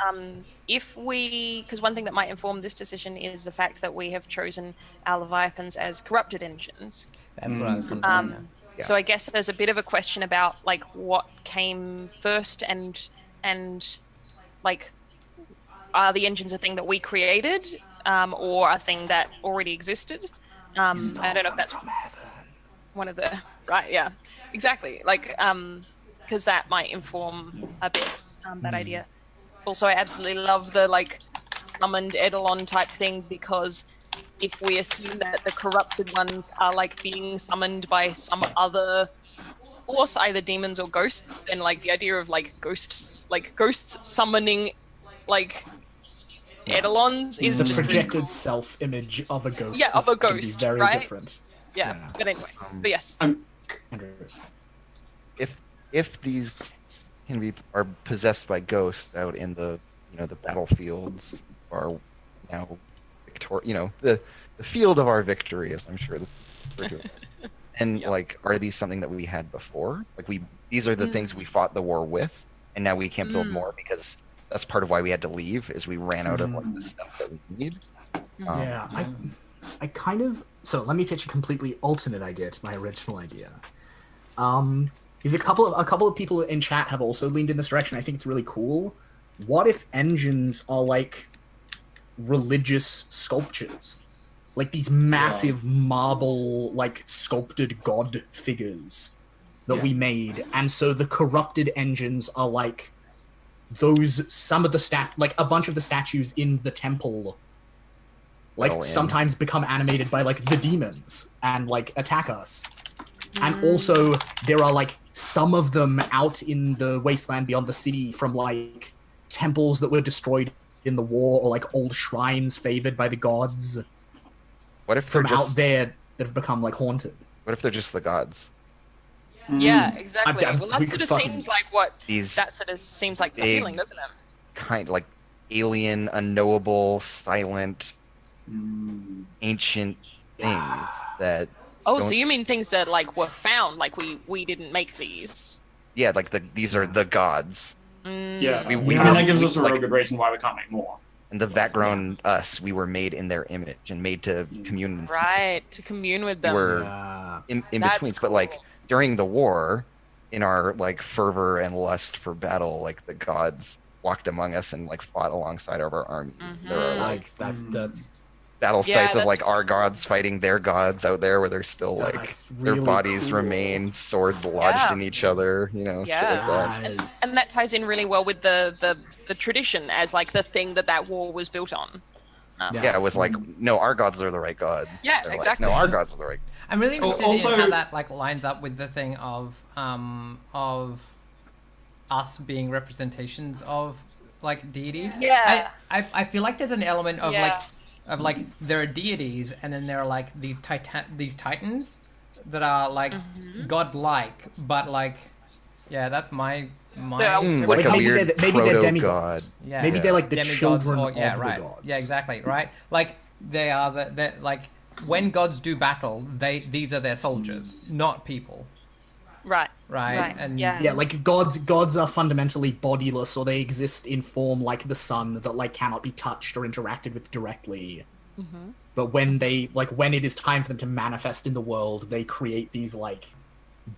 S2: if we, because one thing that might inform this decision is the fact that we have chosen our Leviathans as corrupted engines.
S1: That's what I was thinking.
S2: So I guess there's a bit of a question about like what came first and like are the engines a thing that we created or a thing that already existed? I don't know if that's one of the exactly, like because that might inform a bit that idea. Also, I absolutely love the like summoned eidolon type thing, because if we assume that the corrupted ones are like being summoned by some other force, either demons or ghosts, then like the idea of like ghosts summoning like eidolons is
S3: The
S2: just really
S3: projected
S2: cool.
S3: self-image of a ghost.
S2: Yeah, of a
S3: can be
S2: ghost,
S3: very
S2: right?
S3: different.
S2: Yeah, but anyway, but yes.
S3: Andrew.
S4: If these are possessed by ghosts out in the the battlefields are now the field of our victory, as I'm sure we're doing. And like, are these something that we had before? Like these are the things we fought the war with, and now we can't build more because that's part of why we had to leave, is we ran out of like the stuff that we need.
S3: I kind of, so let me pitch a completely alternate idea to my original idea. Because a couple of people in chat have also leaned in this direction. I think it's really cool. What if engines are like religious sculptures? Like these massive marble, like sculpted god figures that we made. And so the corrupted engines are like some of the like a bunch of the statues in the temple like sometimes become animated by like the demons and like attack us. And also there are like some of them out in the wasteland beyond the city from like temples that were destroyed in the war, or like old shrines favored by the gods.
S4: What if
S3: from out there that have become like haunted?
S4: What if they're just the gods?
S2: Yeah, exactly. Well, that
S3: we
S2: sort
S3: could
S2: of
S3: fucking-
S2: seems like what
S4: These
S2: that sort of seems like the
S4: big-
S2: feeling, doesn't it?
S4: kind like alien, unknowable, silent, ancient things that.
S2: Oh, so you mean things that like were found, like we didn't make these?
S4: Yeah, like these are the gods.
S5: Yeah,
S4: We
S5: and
S4: were-
S5: that gives us a
S4: like-
S5: real good reason why we can't make more.
S4: And the vat-grown us, we were made in their image and made to commune.
S2: Right, to commune with them.
S4: We were in
S2: That's
S4: between,
S2: cool.
S4: but like during the war, in our like fervor and lust for battle, like the gods walked among us and like fought alongside of our armies. There are like
S3: that's
S4: battle
S2: Yeah,
S4: sites of
S2: that's
S4: like our gods fighting their gods out there, where they're still like
S3: That's
S4: their
S3: really
S4: bodies
S3: cool.
S4: remain, swords lodged
S2: Yeah.
S4: in each other, you know, shit like that.
S3: Yes.
S2: And that ties in really well with the tradition as like the thing that war was built on.
S4: Yeah, it was like, no, our gods are the right gods.
S2: Yeah,
S4: They're like,
S2: exactly.
S4: no, our gods are the right.
S1: I'm really interested
S5: Also-
S1: in how that like lines up with the thing of us being representations of like deities.
S2: Yeah.
S1: I feel like there's an element of
S2: Yeah.
S1: like there are deities, and then there are like these titans that are like godlike, but like that's my
S2: Yeah.
S4: Like a
S3: maybe
S4: weird
S3: maybe they're
S4: proto-god.
S3: demigods.
S1: Yeah.
S3: Maybe they're like the
S1: demigods
S3: children
S1: or
S3: of
S1: yeah,
S3: the
S1: right.
S3: gods.
S1: Yeah, exactly, right? Like they are the like when gods do battle, these are their soldiers, not people,
S2: Right.
S1: right? And
S3: Yeah, like gods are fundamentally bodiless, or they exist in form like the sun that like cannot be touched or interacted with directly. But when when it is time for them to manifest in the world, they create these like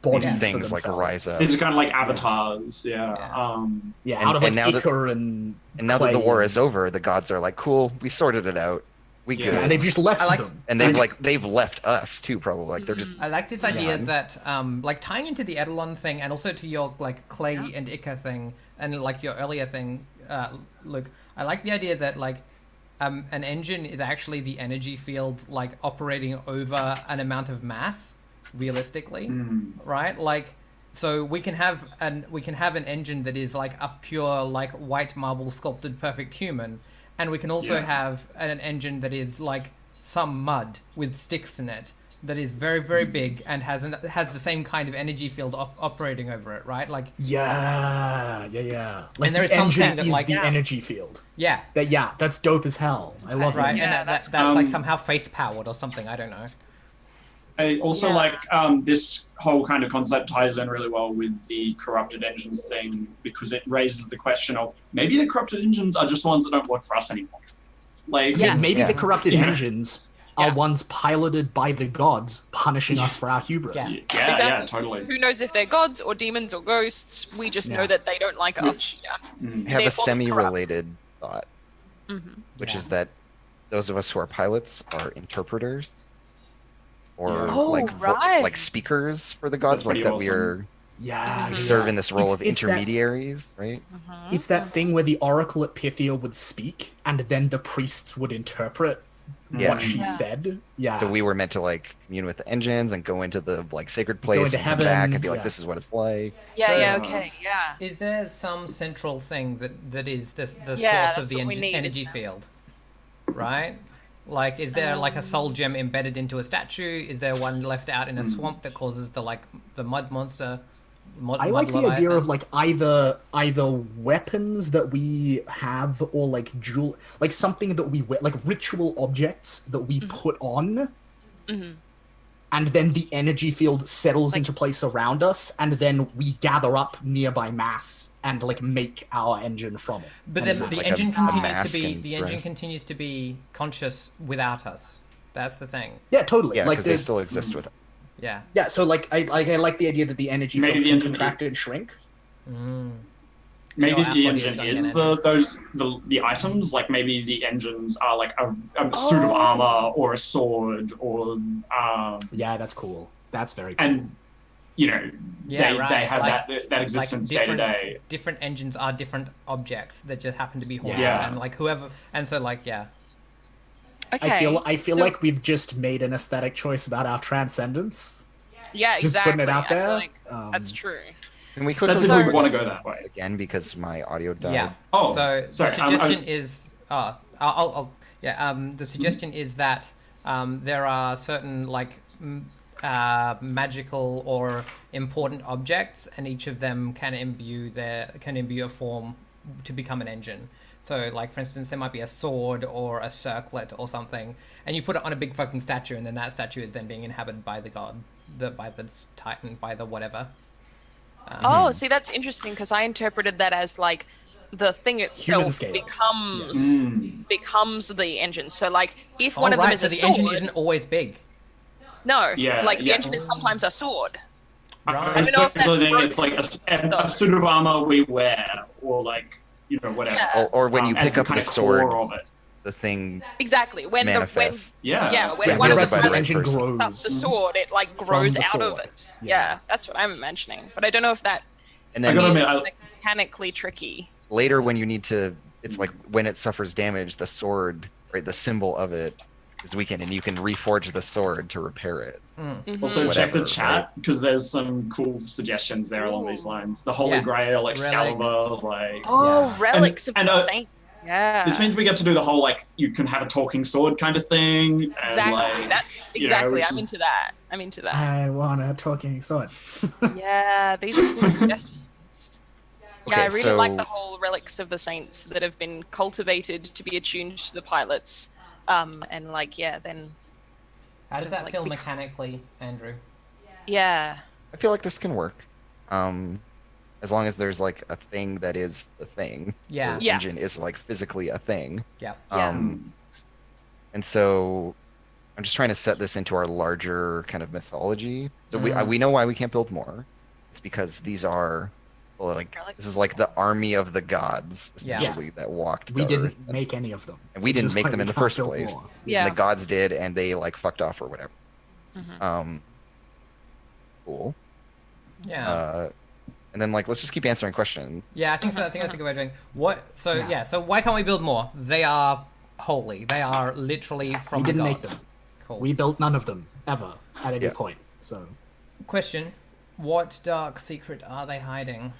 S3: bodies
S4: These
S3: for
S4: things like
S3: themselves.
S4: rise up.
S5: These are kind of like avatars,
S1: Yeah.
S3: Yeah,
S4: And-
S3: out of
S4: and
S3: like
S4: now that-
S3: ichor and
S4: And now that the
S3: clay
S4: war
S3: and-
S4: is over, the gods are like, cool, we sorted it out. We
S5: Yeah.
S4: good.
S3: and they've just left
S1: I like-
S3: them.
S4: And they've left us too, probably. Like they're just
S1: I like this idea
S4: Yeah.
S1: that, like, tying into the Eidolon thing and also to your, like, Clay and Ica thing and, like, your earlier thing, Luke, I like the idea that, like, an engine is actually the energy field, like, operating over an amount of mass, realistically, right? Like, so we can have an engine that is, like, a pure, like, white marble sculpted perfect human, and we can also have an engine that is, like, some mud with sticks in it that is very, very big and has the same kind of energy field operating over it, right? Like,
S3: Yeah. Like
S1: And there
S3: the
S1: is something
S3: engine
S1: that,
S3: is
S1: like-
S3: the energy field.
S1: yeah,
S3: That's dope as hell. I love
S1: right,
S3: it.
S1: and
S2: Yeah,
S1: that's
S2: that's
S1: like somehow faith powered or something. I don't know.
S5: I also
S2: Yeah.
S5: like this whole kind of concept ties in really well with the corrupted engines thing, because it raises the question of maybe the corrupted engines are just the ones that don't work for us anymore. Like,
S2: Yeah.
S3: Maybe
S4: Yeah.
S3: the corrupted
S5: Yeah.
S3: engines are
S2: Yeah.
S3: ones piloted by the gods, punishing us for our hubris.
S1: Yeah.
S5: yeah,
S2: Exactly.
S5: totally.
S2: Who knows if they're gods or demons or ghosts? We just know that they don't like us. Yeah.
S5: Mm.
S4: have a
S2: Therefore, they're
S4: semi-related thought,
S2: Mm-hmm.
S4: which
S1: Yeah.
S4: is that those of us who are pilots are interpreters, or
S5: Yeah.
S2: Oh, right.
S4: like speakers for the gods,
S5: That's
S4: like
S5: pretty
S4: that
S5: awesome.
S4: we are
S3: Yeah,
S2: Mhm.
S4: serve in this role
S3: It's-
S4: of
S3: it's that-
S4: intermediaries, right?
S3: It's that thing where the oracle at Pythia would speak, and then the priests would interpret
S4: Yeah.
S3: what she
S2: Yeah.
S3: said. Yeah.
S4: So we were meant to like commune with the engines and go into the like sacred place
S3: into
S4: and
S3: heaven,
S4: come back and be like,
S3: yeah.
S4: this is what it's like.
S2: Yeah,
S1: So-
S2: yeah, okay, yeah.
S1: Is there some central thing that is the
S2: Yeah,
S1: source
S2: that's
S1: of the
S2: what we need,
S1: energy
S2: isn't it?
S1: field? Right? Like, is there like a soul gem embedded into a statue? Is there one left out in a swamp that causes the mud monster?
S3: I like the idea of like either weapons that we have, or like jewel, like something that we wear, like ritual objects that we put on, and then the energy field settles into place around us, and then we gather up nearby mass and like make our engine from it.
S1: But
S3: And
S1: then
S3: that-
S1: the
S4: like a
S1: engine continues to
S4: mask
S1: be
S4: and dress.
S1: continues to be conscious without us. That's the thing.
S3: yeah, totally.
S4: Yeah,
S3: like
S4: because they
S3: the,
S4: still exist with it.
S1: Yeah.
S3: Yeah, so like I like the idea that the energy
S5: Maybe
S3: field
S5: the
S3: can
S5: engine-
S3: contract and shrink.
S5: Maybe
S1: Your
S5: the
S1: Apple is
S5: engine
S1: going
S5: is
S1: in it.
S5: the items. Like maybe the engines are like a suit of armor or a sword or
S3: Yeah, that's cool. That's very cool.
S5: and you know
S1: Yeah,
S5: they
S1: right.
S5: have
S1: Like-
S5: that existence day to day.
S1: Different engines are different objects that just happen to be haunted,
S5: Yeah.
S1: and like whoever, and so like yeah,
S2: Okay.
S3: I feel
S2: so-
S3: like we've just made an aesthetic choice about our transcendence.
S2: Yeah,
S3: Just
S2: exactly.
S3: putting it out
S2: I feel
S3: there.
S2: like that's true.
S4: Can we quickly
S5: That's if
S2: So-
S5: we want to go that way.
S4: again because my audio died?
S1: yeah.
S5: Oh,
S1: So
S5: sorry.
S1: the suggestion is, the suggestion is that there are certain like magical or important objects, and each of them can imbue a form to become an engine. So, like for instance, there might be a sword or a circlet or something, and you put it on a big fucking statue, and then that statue is then being inhabited by the god, by the titan, by the whatever.
S2: Oh, see, that's interesting because I interpreted that as like the thing itself
S3: scale.
S2: becomes the engine. So, like, if
S1: Oh,
S2: one of them
S1: right.
S2: is
S1: So
S2: a
S1: the
S2: sword,
S1: engine isn't always big.
S2: no,
S5: Yeah,
S2: like the
S5: yeah.
S2: engine is sometimes a sword.
S1: Right.
S5: I
S2: I
S5: was
S2: don't know if that's
S5: thinking it's
S2: broken,
S5: like a suit of armor we wear, or like whatever.
S2: Yeah.
S4: Or when you
S5: as
S4: pick up
S5: kind
S4: the
S5: of
S4: sword,
S5: core of it.
S4: the thing
S2: Exactly. When
S4: manifests.
S5: Yeah.
S2: when
S3: Yeah,
S2: one
S3: the
S2: of
S3: rest
S2: the
S3: of the
S4: right
S3: engine
S4: person.
S3: grows.
S2: up the sword, it like grows
S3: the
S2: out of
S3: sword.
S2: it.
S3: Yeah.
S2: Yeah, that's what I'm imagining. But I don't know if that
S4: And
S5: I
S4: then
S5: gotta
S2: is
S5: admit,
S2: like, mechanically tricky.
S4: later when you need to, it's like when it suffers damage, the sword, right, the symbol of it is weakened, and you can reforge the sword to repair it.
S5: Also,
S2: Mhm.
S5: check the
S4: Whatever,
S5: chat because there's some cool suggestions there along these lines. The Holy
S1: Yeah.
S5: Grail,
S1: Relics.
S5: Excalibur, like.
S2: Oh,
S1: Yeah.
S2: relics
S5: And-
S2: of
S5: and,
S2: saint. Yeah.
S5: This means we get to do the whole like you can have a talking sword kind of thing. And,
S2: exactly.
S5: Like,
S2: That's
S5: you know,
S2: exactly.
S5: which
S2: I'm
S5: is-
S2: into that. I'm into that.
S3: I want a talking sword.
S2: Yeah, these are cool suggestions. Yeah, I
S4: Okay,
S2: really like
S4: so-
S2: the whole relics of the saints that have been cultivated to be attuned to the pilots. And like, yeah, then.
S1: How
S2: sort
S1: does
S2: of,
S1: that
S2: like,
S1: feel mechanically, Andrew?
S2: Yeah.
S4: I feel like this can work. As long as there's like a thing that is the thing.
S1: Yeah.
S4: The
S2: Yeah.
S4: engine is like physically a thing.
S1: Yeah.
S2: Yeah.
S4: And so I'm just trying to set this into our larger kind of mythology. So we know why we can't build more. It's because these are well, like this is like the army of the gods
S1: Yeah.
S4: essentially that walked.
S3: We
S4: the
S3: didn't
S4: earth.
S3: make any of them.
S4: And we
S3: which
S4: didn't
S3: is
S4: make
S3: why
S4: them
S3: we
S4: in the
S3: can't
S4: first
S3: build
S4: place.
S3: more.
S2: Yeah.
S4: The gods did, and they like fucked off or whatever. Cool.
S1: Yeah.
S4: And then like let's just keep answering questions.
S1: Yeah, I think that's a good way of doing. What? So yeah. So why can't we build more? They are holy. They are literally from
S3: We didn't
S1: the
S3: make
S1: gods.
S3: them.
S1: Cool.
S3: We built none of them ever at any
S4: Yeah.
S3: point. So,
S1: Question: what dark secret are they hiding?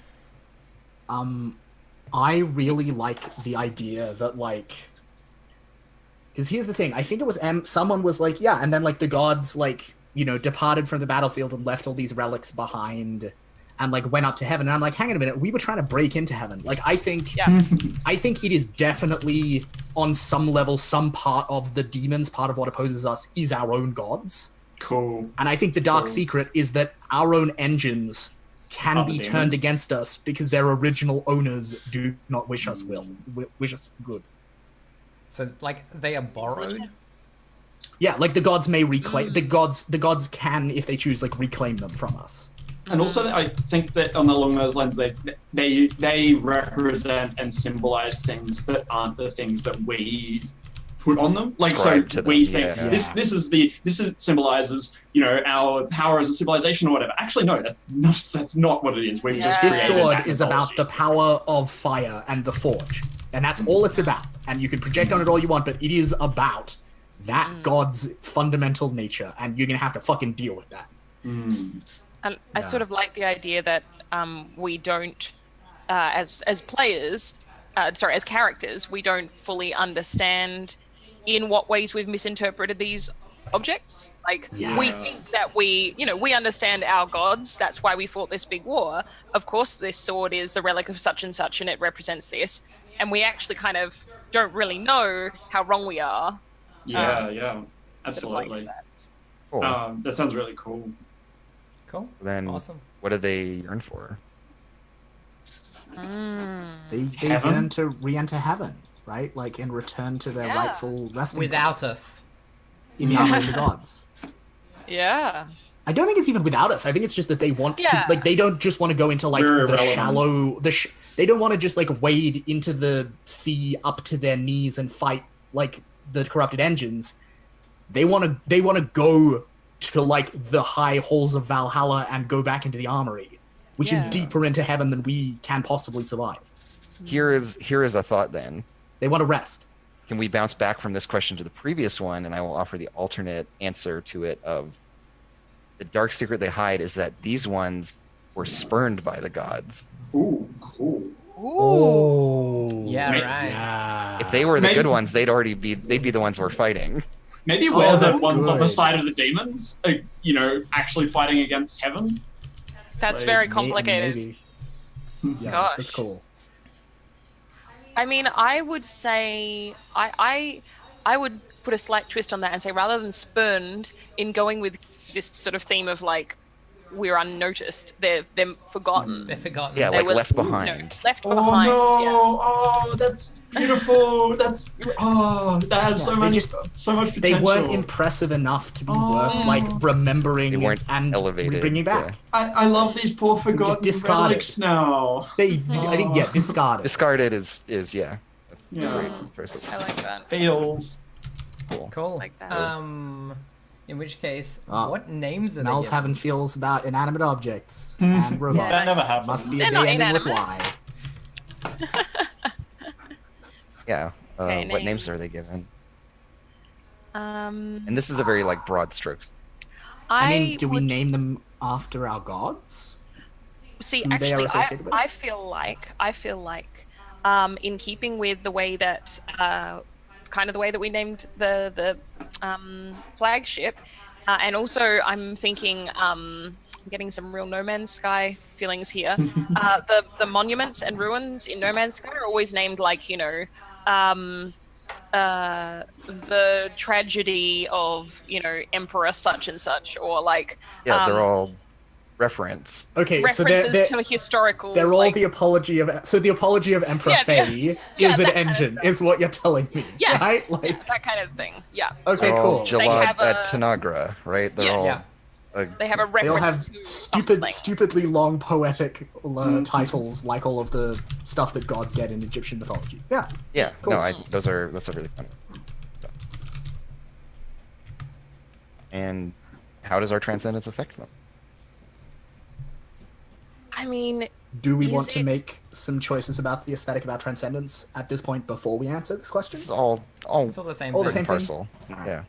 S3: I really like the idea that like, because here's the thing. I think it was someone was like, yeah, and then like the gods like departed from the battlefield and left all these relics behind, and like went up to heaven. And I'm like, hang on a minute, we were trying to break into heaven. Like I think it is definitely on some level, some part of the demons, part of what opposes us is our own gods.
S5: Cool.
S3: And I think the dark
S5: Cool.
S3: secret is that our own engines can
S5: Are the
S3: be
S5: demons?
S3: turned against us because their original owners do not wish us wish us good.
S1: So like they are borrowed.
S3: Yeah, like the gods may reclaim the gods can, if they choose, like reclaim them from us.
S5: And also, I think that along those lines, they represent and symbolize things that aren't the things that we put on them. Like, so
S4: Ascribe to them,
S5: we think
S4: yeah.
S5: this symbolizes our power as a civilization or whatever. Actually, no, that's not what it is. We've just
S3: This
S5: created
S3: sword
S5: that
S3: is about
S5: mythology.
S3: the power of fire and the forge, and that's all it's about. And you can project on it all you want, but it is about that god's fundamental nature, and you're gonna have to fucking deal with that.
S2: And I sort of like the idea that we don't, as players, as characters, we don't fully understand in what ways we've misinterpreted these objects. Like we
S3: Yes.
S2: think that we understand our gods. That's why we fought this big war. Of course, this sword is the relic of such and such, and it represents this. And we actually kind of don't really know how wrong we are.
S5: Yeah,
S2: Sort of
S5: absolutely.
S2: like that.
S4: Cool.
S5: That sounds really cool.
S1: Cool.
S4: Then
S1: Awesome.
S4: what do they yearn for?
S3: They
S5: Heaven?
S3: yearn to re-enter heaven, right? Like in return to their
S2: Yeah.
S3: rightful resting
S1: Without
S3: place
S1: us.
S3: in the armor of the gods.
S2: Yeah.
S3: I don't think it's even without us. I think it's just that they want
S2: Yeah.
S3: to, like, they don't just want to go into, like,
S5: We're
S3: the
S5: irrelevant.
S3: shallow, they don't want to just, like, wade into the sea up to their knees and fight, like, the corrupted engines. They want to go to, like, the high halls of Valhalla and go back into the armory, which is
S2: Yeah.
S3: deeper into heaven than we can possibly survive.
S4: Here is a thought then.
S3: They want to rest.
S4: Can we bounce back from this question to the previous one, and I will offer the alternate answer to it of the dark secret they hide is that these ones were spurned by the gods.
S5: Ooh, cool.
S2: Ooh.
S3: Oh.
S1: Yeah,
S5: Maybe-
S1: right.
S3: Yeah.
S4: If they were the
S5: Maybe-
S4: good ones, they'd be the ones we're fighting.
S5: Maybe we're the
S3: that's
S5: ones on the
S3: good.
S5: side of the demons, you know, actually fighting against heaven.
S2: That's
S5: Like,
S2: very complicated.
S3: Maybe. Yeah,
S2: Gosh.
S3: that's cool.
S2: I mean, I would say I would put a slight twist on that and say rather than spurned, in going with this sort of theme of like we're unnoticed, they're forgotten.
S1: They're forgotten.
S4: Yeah,
S2: They
S4: like
S2: were-
S4: left
S2: No,
S4: behind.
S2: left
S5: Oh
S2: behind.
S5: no!
S2: Yeah.
S5: Oh, that's beautiful. That has
S3: Yeah, they
S5: so much potential.
S3: They weren't impressive enough to be worth, like,
S4: They
S3: remembering
S4: weren't
S3: and
S4: elevated,
S3: bringing back.
S5: I love these poor forgotten
S3: discard
S5: relics now.
S3: I think, yeah, discarded.
S4: Discarded is yeah. That's a
S5: Yeah.
S4: great choice of-
S2: I like that.
S5: Feels.
S4: Cool.
S1: Cool.
S2: Like that.
S1: In which case,
S3: Ah.
S1: what names are
S3: Mel's
S1: they
S3: having
S1: given?
S3: feels about inanimate objects and robots.
S2: That never
S5: happens.
S3: Must be a
S2: They're
S3: day
S2: not
S3: ending with
S2: inanimate.
S3: Y.
S4: Yeah.
S2: Okay,
S4: What names
S2: names.
S4: are they given?
S2: Um,
S4: And this is a very like broad strokes.
S3: I mean, do we
S2: would-
S3: name them after our gods?
S2: See,
S3: who they are
S2: actually,
S3: associated with?
S2: I feel like, in keeping with the way that, kind of the way that we named the flagship, and also I'm thinking, I'm getting some real No Man's Sky feelings here. The monuments and ruins in No Man's Sky are always named like, you know, the tragedy of, you know, Emperor such and such, or like
S4: Yeah, they're all reference.
S3: Okay, so
S2: references to a historical.
S3: they're all
S2: like,
S3: the apology of Emperor
S2: Yeah,
S3: Faye
S2: yeah,
S3: is an
S2: that kind of
S3: engine,
S2: stuff.
S3: is what you're telling me.
S2: Yeah.
S3: Right? Like,
S2: that kind of thing. Yeah.
S3: okay,
S4: They're all
S3: cool.
S4: Jalad
S2: have
S4: at
S2: a-
S4: Tanagra, right? They're
S2: Yes.
S4: all
S2: They have a
S3: They all
S2: reference
S3: have
S2: to
S3: stupid,
S2: something.
S3: stupidly long poetic titles, like all of the stuff that gods get in Egyptian mythology. Yeah.
S4: yeah.
S3: Cool.
S4: No, that's a really fun. And how does our transcendence affect them?
S2: I mean,
S3: Do we
S2: Is
S3: want to
S2: it-
S3: make some choices about the aesthetic about transcendence at this point before we answer this question?
S4: It's all
S1: It's all the same
S3: All the
S1: thing.
S3: same
S4: parcel.
S3: thing?
S4: Yeah.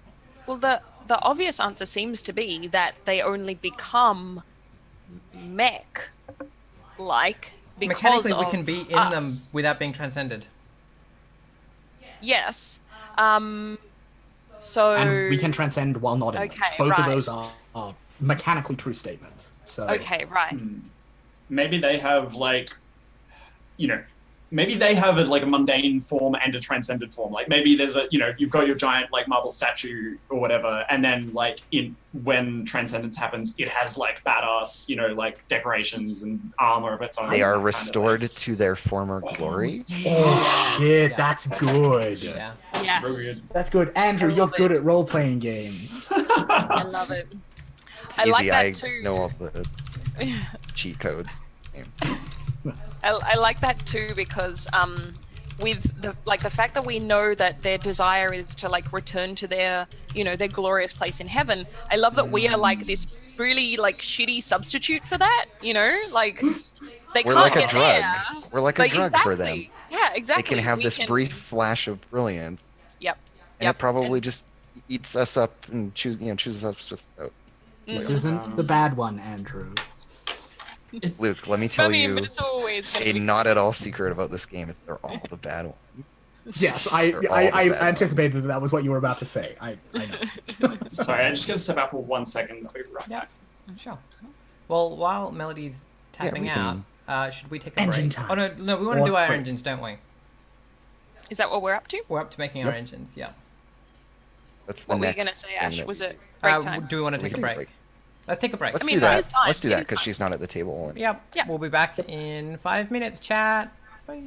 S2: well, the obvious answer seems to be that they only become mech, like because
S1: Mechanically, we
S2: of
S1: can be in them
S2: us.
S1: without being transcended.
S2: Yes. So.
S3: And we can transcend while not in them.
S2: Okay,
S3: Both of
S2: right.
S3: those are mechanically true statements. So
S2: Okay. Right.
S5: Maybe they have like, you know, maybe they have like a mundane form and a transcended form. Like maybe there's a, you know, you've got your giant like marble statue or whatever, and then like when transcendence happens, it has like badass, you know, like decorations and armor of its own.
S4: They are
S5: that kind of
S4: restored to their former glory.
S3: Oh shit,
S1: Yeah.
S3: that's good.
S1: Yeah.
S2: Yes.
S5: Brilliant.
S3: That's good. Andrew,
S2: I
S3: you're
S2: love
S3: good
S2: it.
S3: at role playing games.
S2: I love it. I
S4: Easy,
S2: like that
S4: I
S2: too.
S4: know all the cheat codes.
S2: I like that too because with the fact that we know that their desire is to like return to their, you know, their glorious place in heaven. I love that we are like this really like shitty substitute for that, you know, like they
S4: We're
S2: can't
S4: like a
S2: get
S4: drug.
S2: there.
S4: We're like a
S2: But
S4: drug for them.
S2: exactly. Yeah,
S4: They
S2: exactly.
S4: can have
S2: We
S4: this brief flash of brilliance,
S2: Yep.
S4: and
S2: Yep.
S4: it probably
S2: And-
S4: just eats us up and chooses us with out.
S3: This isn't the bad one, Andrew.
S4: Luke, let me tell
S2: I mean,
S4: you
S2: but it's always gonna
S4: a
S2: be
S4: not at all secret about this game is they're all the bad ones.
S3: Yes,
S4: They're all the
S3: I
S4: bad
S3: anticipated that was what you were about to say. I know.
S5: Sorry, I'm just gonna step out for 1 second. I'll be right
S1: Yeah.
S5: back.
S1: Sure. Well, while Melody's tapping
S4: we
S1: out,
S4: can-
S1: should we take a
S3: Engine
S1: break?
S3: time.
S1: Oh no, we want to
S3: Or
S1: do our
S3: break.
S1: engines, don't we?
S2: Is that what we're up to?
S1: We're up to making our
S3: Yep.
S1: engines. Yeah.
S4: That's the
S2: What were you
S4: next
S2: gonna say,
S4: thing
S2: Ash?
S4: that
S2: Was
S4: we
S2: it break
S1: Uh,
S2: time?
S1: do we want to
S4: We
S1: take a
S4: can
S1: break?
S4: break.
S1: Let's take a break.
S4: Let's
S2: I mean,
S4: do
S2: that
S4: that.
S2: is time.
S4: Let's do
S2: It
S4: that
S2: is
S4: because
S2: time.
S4: she's not at the table. And
S1: Yep.
S2: Yeah.
S1: We'll be back in 5 minutes, chat. Bye.